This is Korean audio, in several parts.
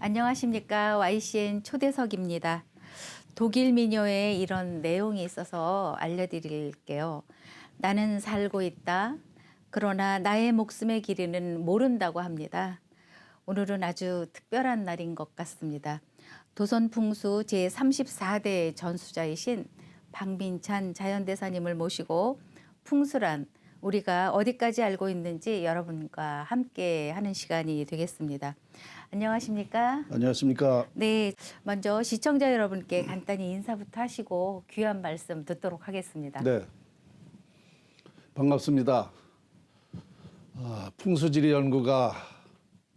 안녕하십니까. YCN 초대석입니다. 독일 민요에 이런 내용이 있어서 알려드릴게요. 나는 살고 있다. 그러나 나의 목숨의 길이는 모른다고 합니다. 오늘은 아주 특별한 날인 것 같습니다. 도선풍수 제34대 전수자이신 박민찬 자연대사님을 모시고 풍수란 우리가 어디까지 알고 있는지 여러분과 함께 하는 시간이 되겠습니다. 안녕하십니까? 안녕하십니까? 네, 먼저 시청자 여러분께 간단히 인사부터 하시고 귀한 말씀 듣도록 하겠습니다. 네, 반갑습니다. 풍수지리 연구가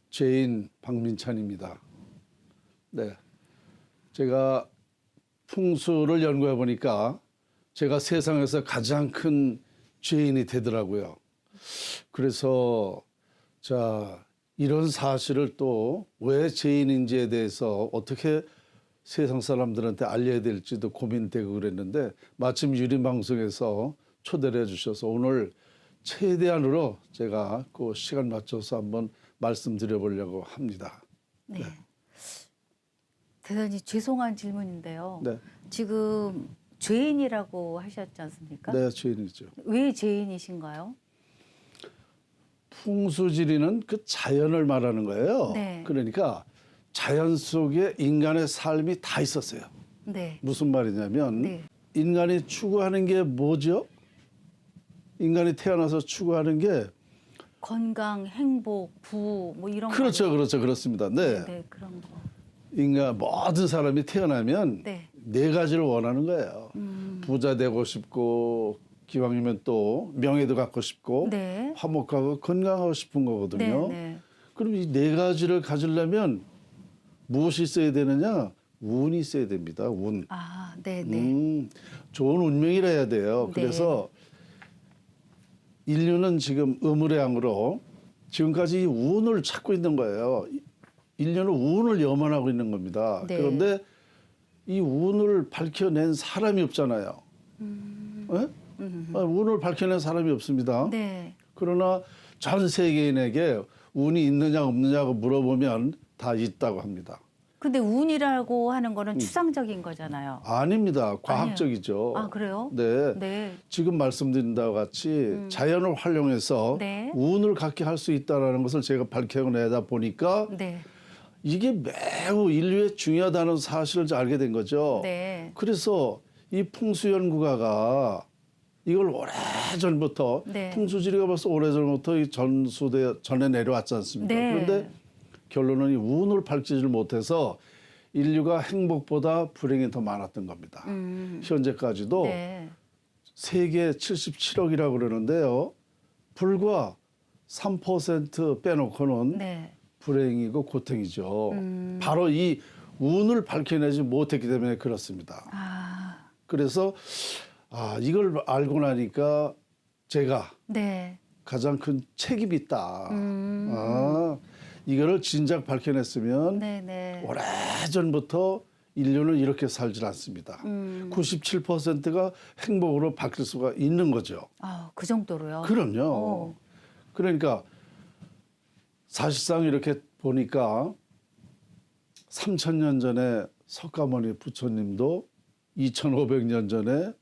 죄인 박민찬입니다. 네, 제가 풍수를 연구해 보니까 제가 세상에서 가장 큰 죄인이 되더라고요. 그래서 이런 사실을 또 왜 죄인인지에 대해서 어떻게 세상 사람들한테 알려야 될지도 고민되고 그랬는데 마침 유림방송에서 초대를 해주셔서 오늘 최대한으로 제가 그 시간 맞춰서 한번 말씀드려보려고 합니다. 네. 대단히 죄송한 질문인데요. 네. 지금 죄인이라고 하셨지 않습니까? 네, 죄인이죠. 왜 죄인이신가요? 풍수지리는 그 자연을 말하는 거예요. 네. 그러니까 자연 속에 인간의 삶이 다 있었어요. 네. 무슨 말이냐면 네. 인간이 추구하는 게 뭐죠? 인간이 태어나서 추구하는 게 건강, 행복, 부뭐 이런 그렇죠, 거. 그렇죠, 그렇습니다. 네, 네, 그런 거. 인간 모든 사람이 태어나면 네. 네 가지를 원하는 거예요. 부자 되고 싶고 기왕이면 또 명예도 갖고 싶고 네. 화목하고 건강하고 싶은 거거든요. 네, 네. 그럼 이 네 가지를 가지려면 무엇이 있어야 되느냐? 운이 있어야 됩니다. 운. 아, 네, 네. 좋은 운명이라 해야 돼요. 네. 그래서 인류는 지금 의무량으로 지금까지 이 운을 찾고 있는 거예요. 인류는 운을 염원하고 있는 겁니다. 네. 그런데 이 운을 밝혀낸 사람이 없잖아요. 예? 운을 밝혀낸 사람이 없습니다. 네. 그러나 전 세계인에게 운이 있느냐 없느냐고 물어보면 다 있다고 합니다. 근데 운이라고 하는 거는 추상적인 거잖아요. 아닙니다. 과학적이죠. 아, 그래요? 네. 네. 지금 말씀드린 바와 같이 자연을 활용해서 네. 운을 갖게 할 수 있다는 것을 제가 밝혀내다 보니까 네. 이게 매우 인류에 중요하다는 사실을 알게 된 거죠. 네. 그래서 이 풍수연구가가 이걸 오래전부터 네. 풍수지리가 벌써 오래전부터 이 전에 내려왔지 않습니까? 네. 그런데 결론은 이 운을 밝히질 못해서 인류가 행복보다 불행이 더 많았던 겁니다. 현재까지도 네. 세계 77억이라고 그러는데요. 불과 3% 빼놓고는 네. 불행이고 고통이죠. 바로 이 운을 밝혀내지 못했기 때문에 그렇습니다. 아, 그래서 이걸 알고 나니까 제가 네. 가장 큰 책임이 있다. 이거를 진작 밝혀냈으면 네, 네. 오래전부터 인류는 이렇게 살질 않습니다. 97%가 행복으로 바뀔 수가 있는 거죠. 아, 그 정도로요? 그럼요. 그러니까 사실상 이렇게 보니까 3,000년 전에 석가모니 부처님도 2,500년 전에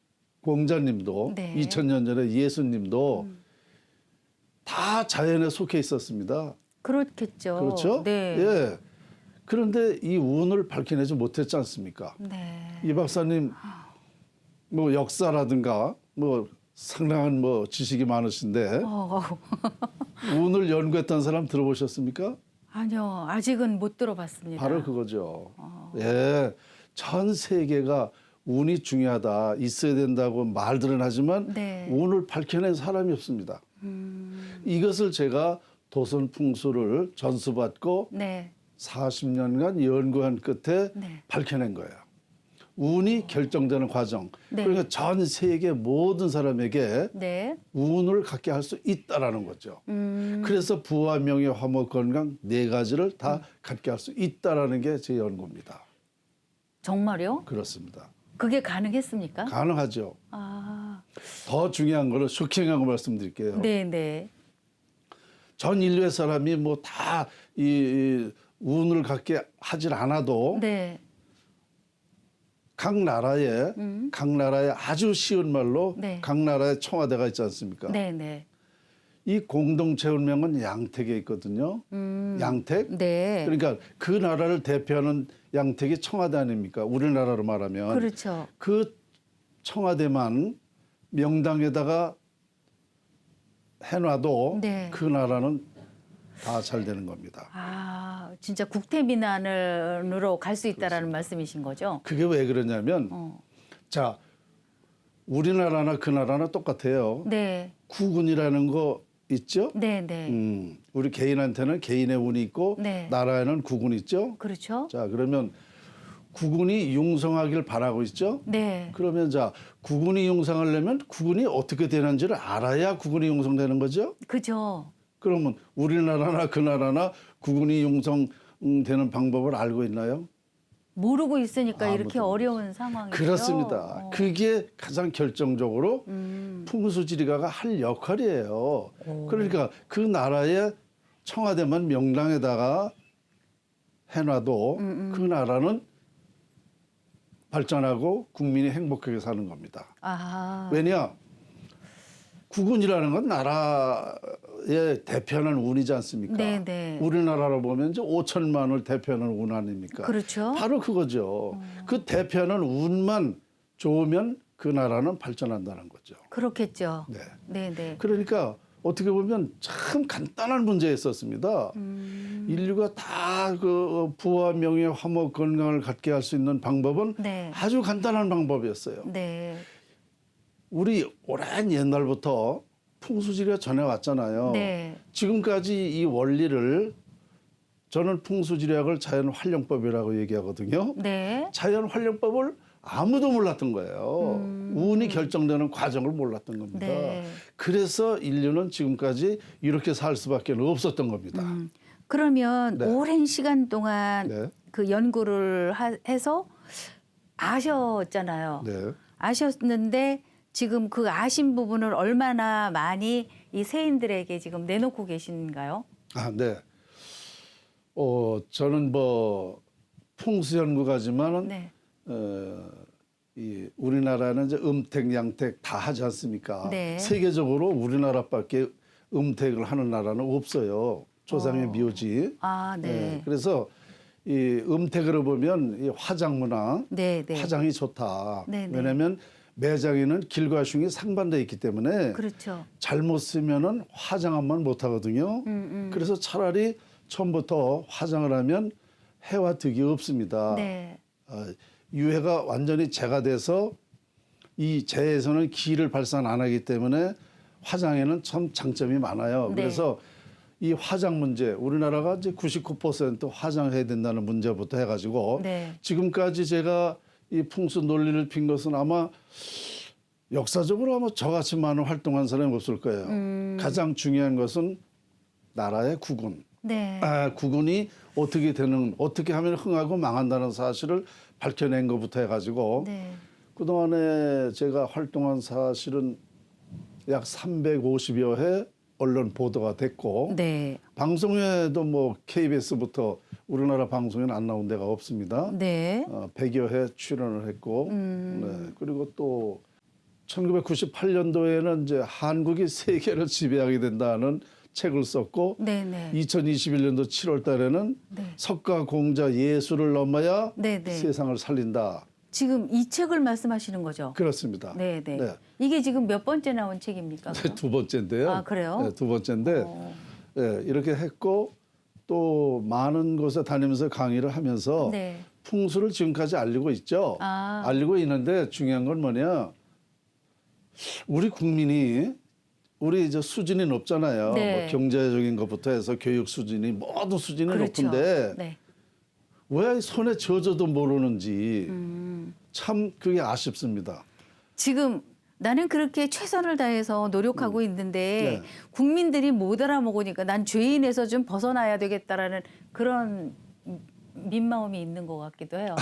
공자님도 네. 2,000년 전에 예수님도 다 자연에 속해 있었습니다. 그렇겠죠. 그렇죠? 네. 예. 그런데 이 운을 밝혀내지 못했지 않습니까? 네. 이 박사님 뭐 역사라든가 뭐 상당한 뭐 지식이 많으신데 운을 연구했던 사람 들어보셨습니까? 아니요, 아직은 못 들어봤습니다. 바로 그거죠. 예. 전 세계가 운이 중요하다, 있어야 된다고 말들은 하지만 네. 운을 밝혀낸 사람이 없습니다. 이것을 제가 도선풍수를 전수받고 네. 40년간 연구한 끝에 네. 밝혀낸 거예요. 운이 결정되는 과정. 네. 그러니까 전 세계 모든 사람에게 네. 운을 갖게 할 수 있다라는 거죠. 그래서 부와 명예, 화목, 건강 네 가지를 다 갖게 할 수 있다라는 게 제 연구입니다. 정말요? 그렇습니다. 그게 가능했습니까? 가능하죠. 아, 더 중요한 거는 쇼킹한 거 말씀드릴게요. 네, 네. 전 인류의 사람이 뭐 다 이 운을 갖게 하질 않아도 네. 각 나라에 아주 쉬운 말로 네. 각 나라에 청와대가 있지 않습니까? 네, 네. 이 공동체 운명은 양택에 있거든요. 양택. 네. 그러니까 그 나라를 대표하는 양택이 청와대 아닙니까? 우리나라로 말하면. 그렇죠. 그 청와대만 명당에다가 해놔도 네. 그 나라는 다 잘 되는 겁니다. 아, 진짜 국태민안으로 갈 수 있다라는 말씀이신 거죠? 그게 왜 그러냐면 자 우리나라나 그 나라나 똑같아요. 네. 국운이라는 거 있죠? 네, 네. 우리 개인한테는 개인의 운이 있고 네. 나라에는 국운이 있죠. 그렇죠? 자 그러면 국운이 융성하길 바라고 있죠. 네. 그러면 자 국운이 융성하려면 국운이 어떻게 되는지를 알아야 국운이 융성되는 거죠. 그죠. 그러면 우리나라나 그 나라나 국운이 융성되는 방법을 알고 있나요? 모르고 있으니까 이렇게 아무도 어려운 상황이죠. 그렇습니다. 그게 가장 결정적으로 풍수지리가가 할 역할이에요. 그러니까 그 나라의 청와대만 명당에다가 해놔도 그 나라는 발전하고 국민이 행복하게 사는 겁니다. 아. 왜냐? 국운이라는 건 나라의 대표하는 운이지 않습니까? 네, 네. 우리나라로 보면 이제 5천만을 대표하는 운 아닙니까? 그렇죠. 바로 그거죠. 그 대표하는 운만 좋으면 그 나라는 발전한다는 거죠. 그렇겠죠. 네. 네, 네. 그러니까 어떻게 보면 참 간단한 문제였었습니다. 인류가 다 그 부와 명예, 화목, 건강을 갖게 할 수 있는 방법은 네. 아주 간단한 방법이었어요. 네. 우리 오랜 옛날부터 풍수지리가 전해왔잖아요. 네. 지금까지 이 원리를 저는 풍수지리학을 자연활용법이라고 얘기하거든요. 네. 자연활용법을 아무도 몰랐던 거예요. 운이 결정되는 과정을 몰랐던 겁니다. 네. 그래서 인류는 지금까지 이렇게 살 수밖에 없었던 겁니다. 그러면 네. 오랜 시간 동안 네. 그 연구를 해서 아셨잖아요. 네. 아셨는데 지금 그 아신 부분을 얼마나 많이 이 세인들에게 지금 내놓고 계신가요? 아, 네. 저는 뭐 풍수 연구가지만은 네. 이 우리나라는 이제 음택, 양택 다 하지 않습니까? 네. 세계적으로 우리나라밖에 음택을 하는 나라는 없어요. 조상의 묘지. 아, 네. 그래서 이 음택으로 보면 이 화장 문화, 네, 네. 화장이 좋다. 네, 네. 왜냐하면 매장에는 길과 흉이 상반되어 있기 때문에 그렇죠. 잘못 쓰면은 화장만 못 하거든요. 그래서 차라리 처음부터 화장을 하면 해와 득이 없습니다. 네. 유해가 완전히 재가 돼서 이 재에서는 기를 발산 안 하기 때문에 화장에는 참 장점이 많아요. 네. 그래서 이 화장 문제, 우리나라가 이제 99% 화장해야 된다는 문제부터 해가지고 네. 지금까지 제가 이 풍수 논리를 핀 것은 아마 역사적으로 아마 저같이 많은 활동한 사람이 없을 거예요. 가장 중요한 것은 나라의 국운. 네. 국운이 어떻게 하면 흥하고 망한다는 사실을 밝혀낸 것부터 해가지고 네. 그동안에 제가 활동한 사실은 약 350여 회 언론 보도가 됐고 네. 방송에도 뭐 KBS부터 우리나라 방송에는 안 나온 데가 없습니다. 네. 100여 회 출연을 했고 네. 그리고 또 1998년도에는 이제 한국이 세계를 지배하게 된다는 책을 썼고 네, 네. 2021년도 7월 달에는 네. 석가 공자 예술을 넘어야 네, 네. 세상을 살린다. 지금 이 책을 말씀하시는 거죠? 그렇습니다. 네, 네. 네. 이게 지금 몇 번째 나온 책입니까? 그럼? 두 번째인데요. 아, 그래요? 네, 두 번째인데 네, 이렇게 했고 또 많은 곳에 다니면서 강의를 하면서 네. 풍수를 지금까지 알리고 있죠. 아. 알리고 있는데 중요한 건 뭐냐? 우리 국민이 우리 이제 수준이 높잖아요. 네. 뭐 경제적인 것부터 해서 교육 수준이 모든 수준이 그렇죠. 높은데 네. 왜 손에 젖어도 모르는지 참 그게 아쉽습니다. 지금 나는 그렇게 최선을 다해서 노력하고 있는데 네. 국민들이 못 알아먹으니까 난 죄인에서 좀 벗어나야 되겠다라는 그런 민마음이 있는 것 같기도 해요.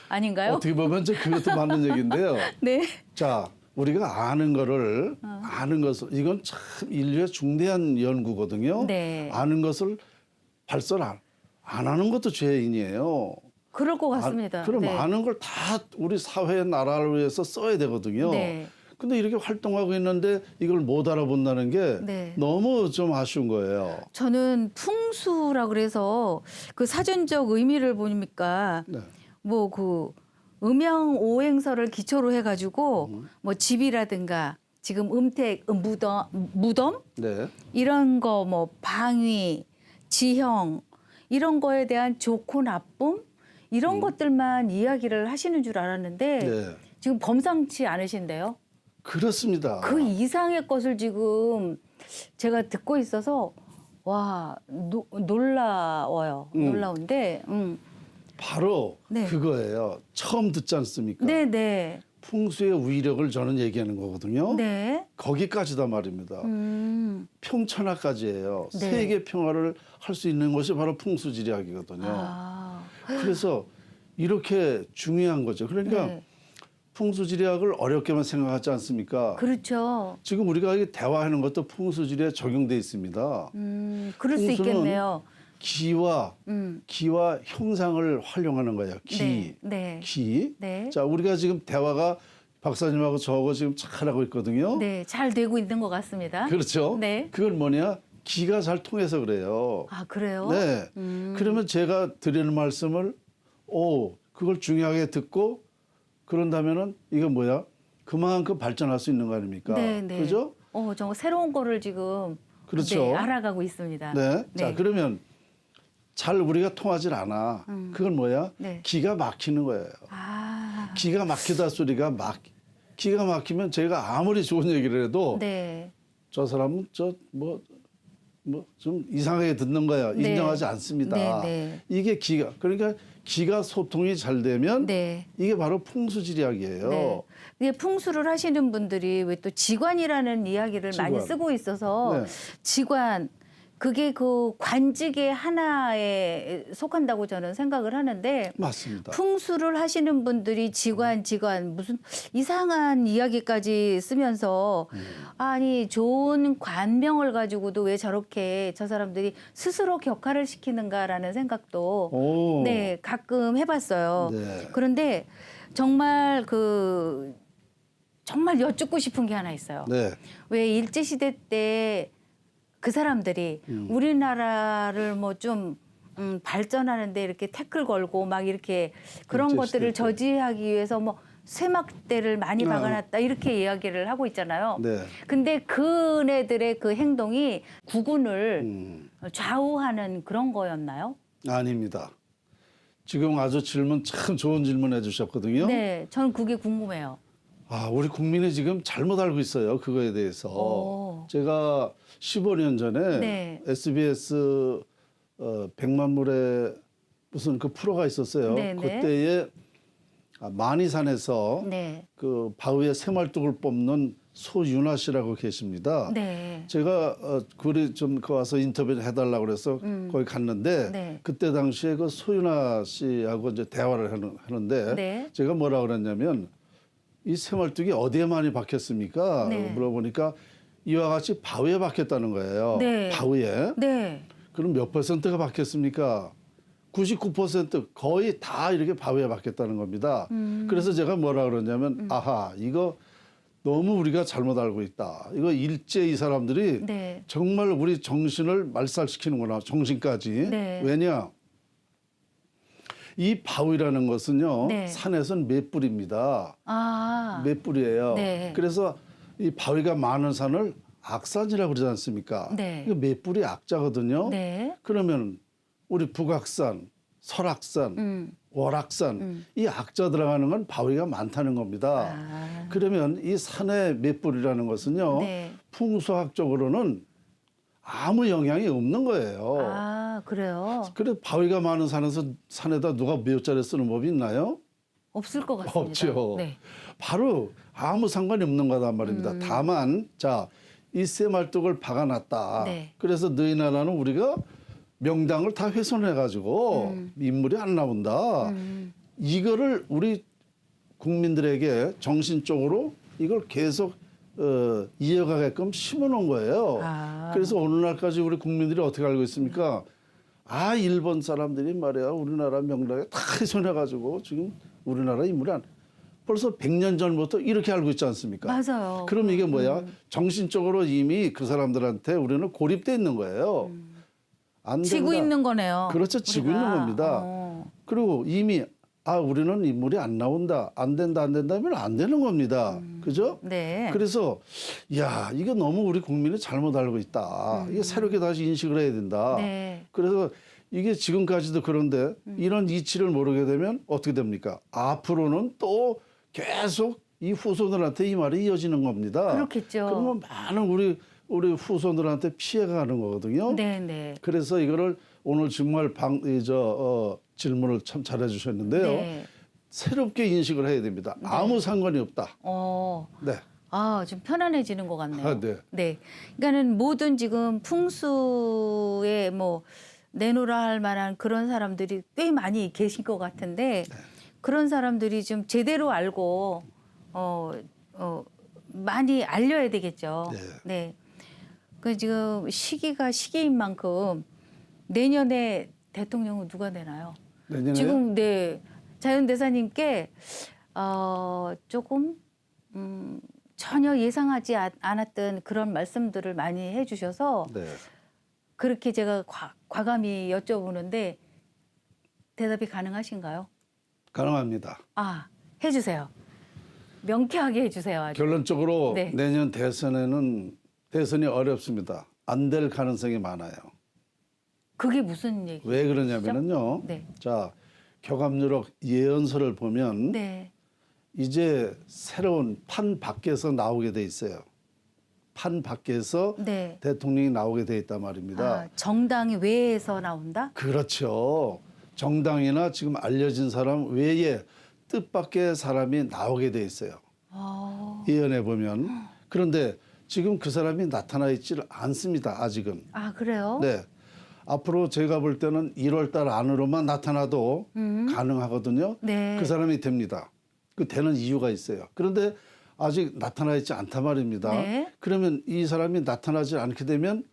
아닌가요? 어떻게 보면 이제 그것도 맞는 얘기인데요. 네. 자, 우리가 아는 거를 아는 것을 이건 참 인류의 중대한 연구거든요. 네. 아는 것을 발설 안 하는 것도 죄인이에요. 그럴 것 같습니다. 그럼 네. 많은 걸 다 우리 사회 나라를 위해서 써야 되거든요. 네. 근데 이렇게 활동하고 있는데 이걸 못 알아본다는 게 네. 너무 좀 아쉬운 거예요. 저는 풍수라 그래서 그 사전적 의미를 보니까 네. 뭐 그 음양 오행설을 기초로 해가지고 뭐 집이라든가 지금 음택, 무덤 네. 이런 거 뭐 방위, 지형 이런 거에 대한 좋고 나쁨 이런 것들만 이야기를 하시는 줄 알았는데 네. 지금 범상치 않으신데요. 그렇습니다. 그 이상의 것을 지금 제가 듣고 있어서 와 놀라워요. 놀라운데 바로 네. 그거예요. 처음 듣지 않습니까? 네네 풍수의 위력을 저는 얘기하는 거거든요. 네. 거기까지다 말입니다. 평천하까지예요. 네. 세계 평화를 할 수 있는 것이 바로 풍수지리학이거든요. 아, 그래서 이렇게 중요한 거죠. 그러니까 네. 풍수지리학을 어렵게만 생각하지 않습니까? 그렇죠. 지금 우리가 이 대화하는 것도 풍수지리에 적용돼 있습니다. 그럴 수 풍수는 있겠네요. 기와 음. 형상을 활용하는 거예요. 네, 네. 기. 네. 자, 우리가 지금 대화가 박사님하고 저하고 지금 잘하고 있거든요. 네, 잘 되고 있는 것 같습니다. 그렇죠? 네. 그건 뭐냐? 기가 잘 통해서 그래요. 아, 그래요? 네. 그러면 제가 드리는 말씀을 그걸 중요하게 듣고 그런다면은 이건 뭐야? 그만큼 발전할 수 있는 거 아닙니까? 네, 네. 그죠? 정말 새로운 거를 지금 그렇죠. 네, 알아가고 있습니다. 네. 자, 그러면 잘 우리가 통하질 않아. 그건 뭐야? 네. 기가 막히는 거예요. 아, 기가 막히다 소리가 기가 막히면 제가 아무리 좋은 얘기를 해도 네. 저 사람은 좀 이상하게 듣는 거야. 네. 인정하지 않습니다. 네, 네. 이게 그러니까 기가 소통이 잘 되면 네. 이게 바로 풍수지리학이에요. 네. 근데 풍수를 하시는 분들이 왜 또 지관이라는 이야기를 많이 지관. 쓰고 있어서 네. 지관 그게 그 관직의 하나에 속한다고 저는 생각을 하는데 맞습니다. 풍수를 하시는 분들이 지관 무슨 이상한 이야기까지 쓰면서 아니 좋은 관명을 가지고도 왜 저렇게 저 사람들이 스스로 격하를 시키는가라는 생각도 오. 네 가끔 해봤어요. 네. 그런데 정말 정말 여쭙고 싶은 게 하나 있어요. 네. 왜 일제 시대 때 그 사람들이 우리나라를 뭐 좀 발전하는데 이렇게 태클 걸고 막 이렇게 그런 일제 것들을 시대 때. 저지하기 위해서 뭐 쇠막대를 많이 박아놨다 이렇게 이야기를 하고 있잖아요. 네. 근데 그네들의 그 행동이 국군을 좌우하는 그런 거였나요? 아닙니다. 지금 아주 참 좋은 질문 해주셨거든요. 네, 저는 그게 궁금해요. 우리 국민이 지금 잘못 알고 있어요. 그거에 대해서. 오. 제가 15년 전에 네. SBS 100만물의 무슨 그 프로가 있었어요. 네, 네. 그때에 만이산에서 네, 그 바위에 새말뚝을 뽑는 소윤아 씨라고 계십니다. 네, 제가 그리 좀 와서 인터뷰를 해달라고 그래서 거기 갔는데 네. 그때 당시에 그 소윤아 씨하고 이제 대화를 하는데 네. 제가 뭐라 그랬냐면 이 새말뚝이 어디에 많이 박혔습니까? 네. 물어보니까 이와 같이 바위에 박혔다는 거예요. 네. 바위에. 네. 그럼 몇 %가 박혔습니까? 99% 거의 다 이렇게 바위에 박혔다는 겁니다. 그래서 제가 뭐라 그러냐면 아하 이거 너무 우리가 잘못 알고 있다. 이거 일제 이 사람들이 네. 정말 우리 정신을 말살시키는구나. 정신까지. 네. 왜냐? 이 바위라는 것은요. 네. 산에서는 맷불입니다. 아, 맷불이에요. 네. 그래서 이 바위가 많은 산을 악산이라고 그러지 않습니까? 네. 이거 맷불이 악자거든요. 네. 그러면 우리 북악산, 설악산, 월악산 이 악자 들어가는 건 바위가 많다는 겁니다. 아. 그러면 이 산의 맷불이라는 것은요. 네. 풍수학적으로는 아무 영향이 없는 거예요. 아, 그래요? 그래 바위가 많은 산에다 누가 묘자를 쓰는 법이 있나요? 없을 것 같습니다. 없죠. 네. 바로 아무 상관이 없는 거단 말입니다. 다만 이 새말뚝을 박아놨다. 네. 그래서 너희 나라는 우리가 명당을 다 훼손해가지고 인물이 안 나온다. 이거를 우리 국민들에게 정신적으로 이걸 계속 이어가게끔 심어놓은 거예요. 아. 그래서 오늘날까지 우리 국민들이 어떻게 알고 있습니까? 일본 사람들이 말이야 우리나라 명락에 다 훼손해가지고 지금 우리나라 인물이 벌써 100년 전부터 이렇게 알고 있지 않습니까? 맞아요. 그럼 이게 뭐야? 정신적으로 이미 그 사람들한테 우리는 고립돼 있는 거예요. 안 지고 된다. 있는 거네요. 그렇죠. 지고 우리가. 있는 겁니다. 그리고 이미 우리는 인물이 안 나온다. 안 된다 하면 안 되는 겁니다. 그죠? 네. 그래서 이게 너무 우리 국민이 잘못 알고 있다. 이게 새롭게 다시 인식을 해야 된다. 네. 그래서 이게 지금까지도 그런데 이런 이치를 모르게 되면 어떻게 됩니까? 앞으로는 또 계속 이 후손들한테 이 말이 이어지는 겁니다. 그렇겠죠. 그러면 많은 우리 후손들한테 피해가 가는 거거든요. 네, 네. 그래서 이거를 오늘 정말 질문을 참 잘해주셨는데요. 네. 새롭게 인식을 해야 됩니다. 아무 상관이 없다. 네. 좀 편안해지는 것 같네요. 네. 네. 그러니까는 모든 지금 풍수에 뭐 내놓으라 할 만한 그런 사람들이 꽤 많이 계신 것 같은데 그런 사람들이 좀 제대로 알고 많이 알려야 되겠죠. 네. 그 지금 시기가 시기인 만큼 내년에 대통령은 누가 되나요? 내년에 지금 네 자연대사님께 조금 전혀 예상하지 않았던 그런 말씀들을 많이 해주셔서 네. 그렇게 제가 과감히 여쭤보는데 대답이 가능하신가요? 가능합니다. 해주세요. 명쾌하게 해주세요. 아주. 결론적으로 네. 내년 대선이 어렵습니다. 안 될 가능성이 많아요. 그게 무슨 얘기? 왜 그러냐면요. 네. 자, 교감유력 예언서를 보면 네. 이제 새로운 판 밖에서 나오게 돼 있어요. 판 밖에서 네. 대통령이 나오게 돼 있단 말입니다. 정당이 외에서 나온다? 그렇죠. 정당이나 지금 알려진 사람 외에 뜻밖의 사람이 나오게 돼 있어요. 예언해 보면. 그런데 지금 그 사람이 나타나 있지를 않습니다. 아직은. 그래요? 네. 앞으로 제가 볼 때는 1월 달 안으로만 나타나도 가능하거든요. 네. 그 사람이 됩니다. 그 되는 이유가 있어요. 그런데 아직 나타나 있지 않단 말입니다. 네. 그러면 이 사람이 나타나지 않게 되면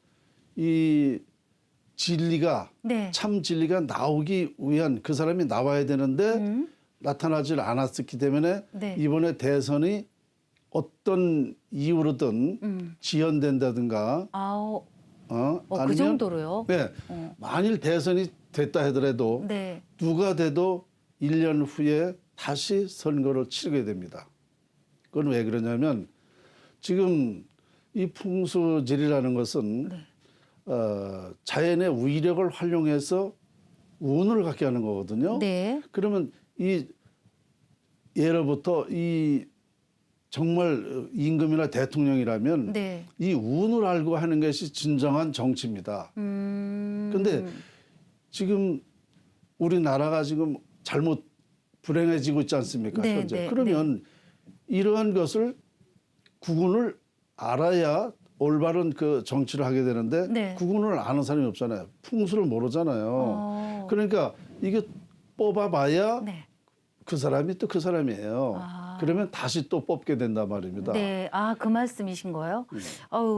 이 진리가 네. 참 진리가 나오기 위한 그 사람이 나와야 되는데 나타나질 않았기 때문에 네. 이번에 대선이 어떤 이유로든 지연된다든가 그 아니면 정도로요? 네. 만일 대선이 됐다 하더라도 네. 누가 돼도 1년 후에 다시 선거를 치르게 됩니다. 그건 왜 그러냐면 지금 이 풍수질이라는 것은 자연의 위력을 활용해서 운을 갖게 하는 거거든요. 네. 그러면 이 예로부터 이 정말 임금이나 대통령이라면 네. 이 운을 알고 하는 것이 진정한 정치입니다. 그런데 지금 우리나라가 지금 잘못 불행해지고 있지 않습니까? 네, 현재. 네, 그러면 이러한 것을 구분을 알아야 올바른 그 정치를 하게 되는데 네. 구분을 아는 사람이 없잖아요. 풍수를 모르잖아요. 그러니까 이게 뽑아봐야 네. 그 사람이 또 그 사람이에요. 그러면 다시 또 뽑게 된단 말입니다. 네. 그 말씀이신 거예요?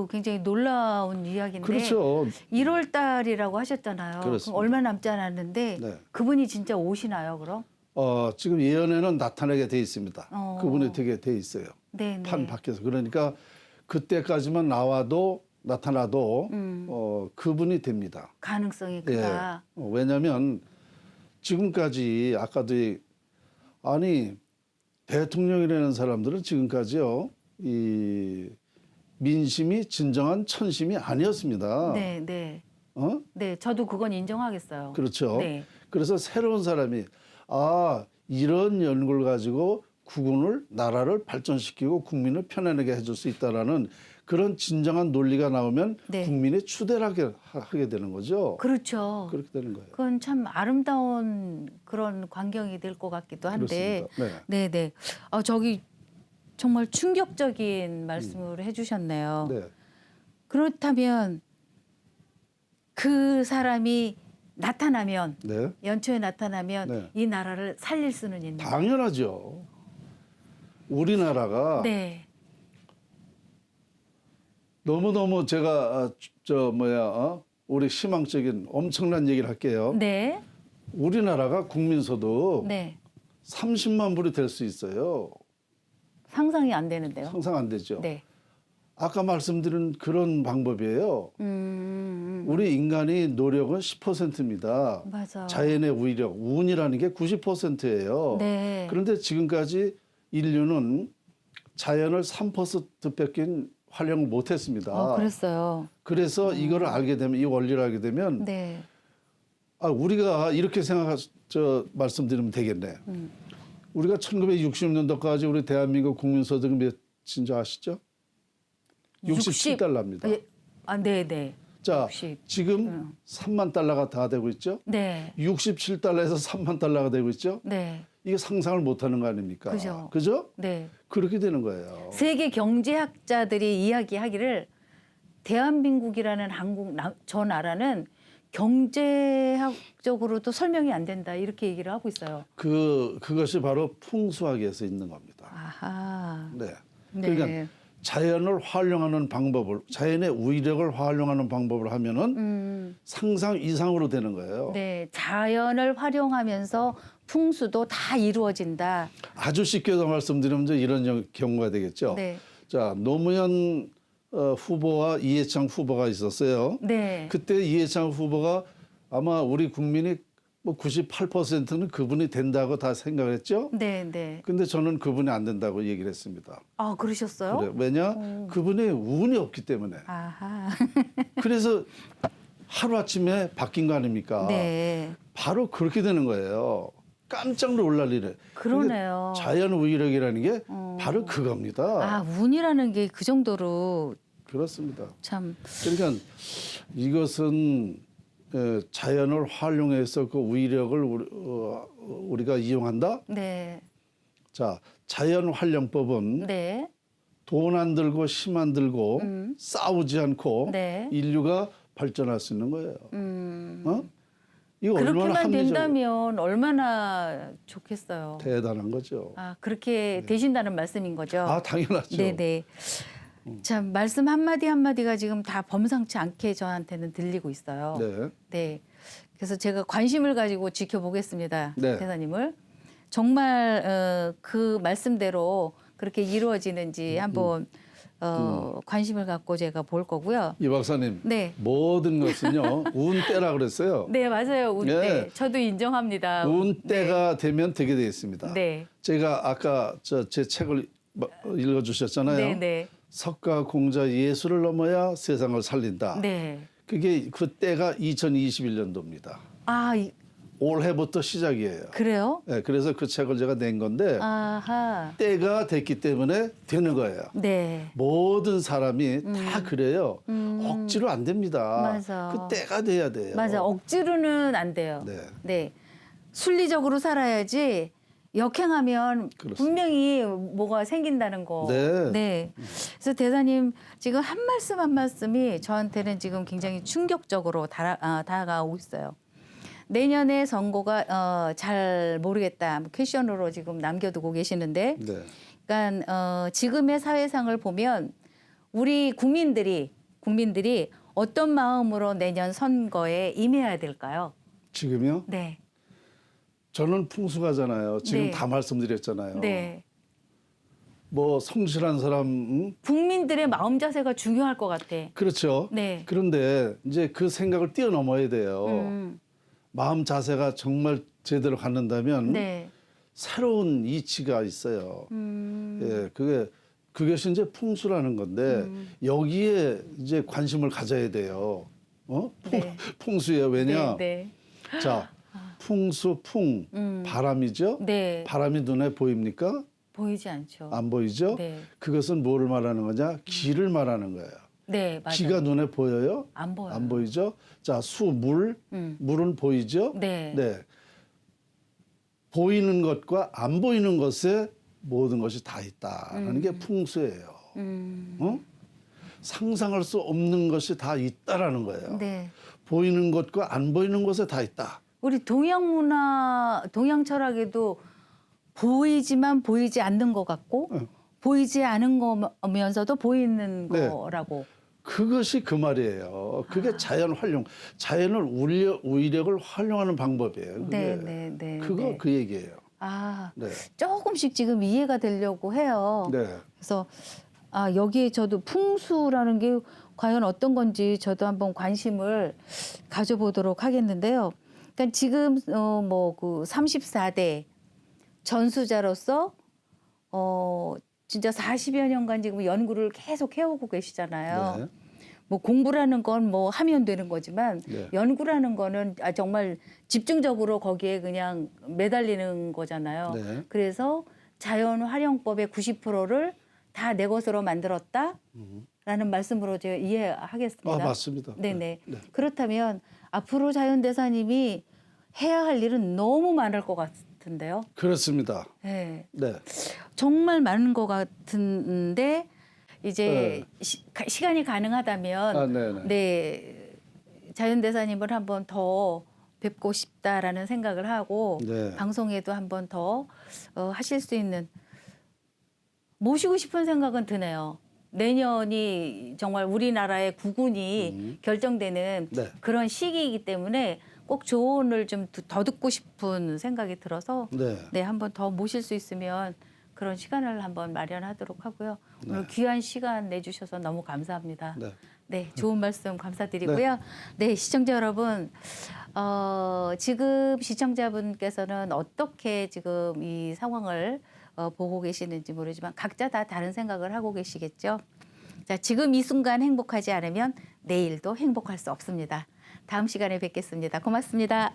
굉장히 놀라운 이야기인데. 그렇죠. 1월 달이라고 하셨잖아요. 그렇습니다. 그럼 얼마 남지 않았는데 네. 그분이 진짜 오시나요, 그럼? 지금 예언에는 나타나게 돼 있습니다. 그분이 되게 돼 있어요. 네, 판 밖에서. 그러니까 그때까지만 나타나도 그분이 됩니다. 가능성이 크다. 왜냐하면 지금까지 아까도 아니 대통령이라는 사람들은 지금까지요 이 민심이 진정한 천심이 아니었습니다. 네, 네. 네, 저도 그건 인정하겠어요. 그렇죠. 네. 그래서 새로운 사람이 이런 연구를 가지고 국군을 나라를 발전시키고 국민을 편안하게 해줄 수 있다라는 그런 진정한 논리가 나오면 네. 국민이 추대하게 하게 되는 거죠. 그렇죠. 그렇게 되는 거예요. 그건 참 아름다운 그런 광경이 될 것 같기도 한데. 그렇습니다. 네, 네. 저기 정말 충격적인 말씀을 해주셨네요. 네. 그렇다면 그 사람이 나타나면 네. 연초에 나타나면 네. 이 나라를 살릴 수는 있는. 당연하죠. 우리나라가 네. 너무너무 제가 우리 희망적인 엄청난 얘기를 할게요. 네. 우리나라가 국민소득 네. 30만 불이 될 수 있어요. 상상이 안 되는데요. 상상 안 되죠. 네. 아까 말씀드린 그런 방법이에요. 우리 인간이 노력은 10%입니다. 맞아. 자연의 우위력, 운이라는 게 90%예요. 네. 그런데 지금까지 인류는 자연을 3%밖에 활용을 못했습니다. 그랬어요. 그래서 이거를 알게 되면, 이 원리를 알게 되면, 네. 우리가 이렇게 말씀드리면 되겠네. 우리가 1960년도까지 우리 대한민국 국민소득이 몇인 줄 아시죠? 67달러입니다. 예. 네네. 자, 60. 지금 3만 달러가 다 되고 있죠? 네. 67달러에서 3만 달러가 되고 있죠? 네. 이게 상상을 못하는 거 아닙니까? 그죠. 그죠? 네. 그렇게 되는 거예요. 세계 경제학자들이 이야기하기를 대한민국이라는 저 나라는 경제학적으로도 설명이 안 된다 이렇게 얘기를 하고 있어요. 그것이 바로 풍수학에서 있는 겁니다. 아하. 네. 네. 그러니까 자연을 활용하는 방법을, 자연의 우위력을 활용하는 방법을 하면은 상상 이상으로 되는 거예요. 네. 자연을 활용하면서 풍수도 다 이루어진다. 아주 쉽게 더 말씀드리면 이제 이런 경우가 되겠죠. 네. 자, 노무현 후보와 이해창 후보가 있었어요. 네. 그때 이해창 후보가 아마 우리 국민이 뭐 98%는 그분이 된다고 다 생각을 했죠. 네, 네. 근데 저는 그분이 안 된다고 얘기를 했습니다. 아, 그러셨어요? 그래. 왜냐? 그분의 운이 없기 때문에. 아하. 그래서 하루아침에 바뀐 거 아닙니까? 네. 바로 그렇게 되는 거예요. 깜짝 놀랄 일에. 그러네요. 자연 우위력이라는 게 바로 그겁니다. 아, 운이라는 게 그 정도로 그렇습니다. 참. 그러니까 이것은 자연을 활용해서 그 우위력을 우리가 이용한다. 네. 자, 자연 활용법은 네. 돈 안 들고 힘 안 들고 싸우지 않고 네. 인류가 발전할 수 있는 거예요. 어? 이거 얼마나 그렇게만 합리적, 된다면 얼마나 좋겠어요. 대단한 거죠. 아, 그렇게 되신다는 말씀인 거죠? 아, 당연하죠. 네네. 참 말씀 한마디 한마디가 지금 다 범상치 않게 저한테는 들리고 있어요. 네. 네. 그래서 제가 관심을 가지고 지켜보겠습니다. 네. 대사님을. 정말 그 말씀대로 그렇게 이루어지는지 한번 관심을 갖고 제가 볼 거고요. 이 박사님, 네. 모든 것은요 운때라 그랬어요. 네, 맞아요. 운때. 네. 저도 인정합니다. 운때가 되면 되게 돼 있습니다. 네. 제가 아까 제 책을 읽어주셨잖아요. 네, 네. 석가 공자 예술을 넘어야 세상을 살린다. 네. 그게 그 때가 2021년도입니다. 아, 올해부터 시작이에요. 그래요? 네, 그래서 그 책을 제가 낸 건데 아하. 때가 됐기 때문에 되는 거예요. 네. 모든 사람이 다 그래요. 억지로 안 됩니다. 맞아. 그 때가 돼야 돼요. 맞아. 억지로는 안 돼요. 네. 네. 순리적으로 살아야지 역행하면 그렇습니다. 분명히 뭐가 생긴다는 거. 네. 네. 그래서 대사님 지금 한 말씀 한 말씀이 저한테는 지금 굉장히 충격적으로 다가오고 있어요. 내년에 선거가 잘 모르겠다. 퀘션으로 지금 남겨두고 계시는데, 네. 그러니까 지금의 사회상을 보면 우리 국민들이 어떤 마음으로 내년 선거에 임해야 될까요? 지금요? 네. 저는 풍수가잖아요. 지금 네. 다 말씀드렸잖아요. 네. 뭐 성실한 사람, 국민들의 마음 자세가 중요할 것 같아. 그렇죠. 네. 그런데 이제 그 생각을 뛰어넘어야 돼요. 마음 자세가 정말 제대로 갖는다면 네. 새로운 이치가 있어요. 예, 그것이 이제 풍수라는 건데 여기에 이제 관심을 가져야 돼요. 네. 풍수예요. 왜냐? 네. 자, 풍수, 바람이죠. 네. 바람이 눈에 보입니까? 보이지 않죠. 안 보이죠? 네. 그것은 뭐를 말하는 거냐? 기를 말하는 거예요. 네, 맞아요. 기가 눈에 보여요? 안 보여요. 안 보이죠? 자, 물은 보이죠? 네. 보이는 것과 안 보이는 것에 모든 것이 다 있다는 게 풍수예요. 상상할 수 없는 것이 다 있다라는 거예요. 네. 보이는 것과 안 보이는 것에 다 있다. 우리 동양 문화, 동양 철학에도 보이지만 보이지 않는 것 같고 보이지 않은 거면서도 보이는 네. 거라고. 그것이 그 말이에요. 그게 자연 활용, 자연을 우위력을 활용하는 방법이에요. 그게. 네, 네, 네. 그거 네. 그 얘기예요. 아, 네. 조금씩 지금 이해가 되려고 해요. 네. 그래서 여기에 저도 풍수라는 게 과연 어떤 건지 저도 한번 관심을 가져보도록 하겠는데요. 그러니까 지금 뭐 그 34대 전수자로서 진짜 40여 년간 지금 연구를 계속 해오고 계시잖아요. 네. 뭐 공부라는 건 뭐 하면 되는 거지만 네. 연구라는 거는 정말 집중적으로 거기에 그냥 매달리는 거잖아요. 네. 그래서 자연 활용법의 90%를 다 내 것으로 만들었다라는 말씀으로 제가 이해하겠습니다. 맞습니다. 네네. 네. 그렇다면 앞으로 자연대사님이 해야 할 일은 너무 많을 것 같은데요. 그렇습니다. 네. 네. 정말 많은 것 같은데 이제 시간이 가능하다면 네네. 네 자연대사님을 한번 더 뵙고 싶다라는 생각을 하고 네. 방송에도 한번 더 하실 수 있는 모시고 싶은 생각은 드네요. 내년이 정말 우리나라의 국운이 결정되는 네. 그런 시기이기 때문에 꼭 조언을 좀 더 듣고 싶은 생각이 들어서 네. 한번 더 모실 수 있으면 그런 시간을 한번 마련하도록 하고요. 오늘 귀한 시간 내주셔서 너무 감사합니다. 네. 네, 좋은 말씀 감사드리고요. 네, 시청자 여러분, 지금 시청자분께서는 어떻게 지금 이 상황을 보고 계시는지 모르지만 각자 다 다른 생각을 하고 계시겠죠. 자, 지금 이 순간 행복하지 않으면 내일도 행복할 수 없습니다. 다음 시간에 뵙겠습니다. 고맙습니다.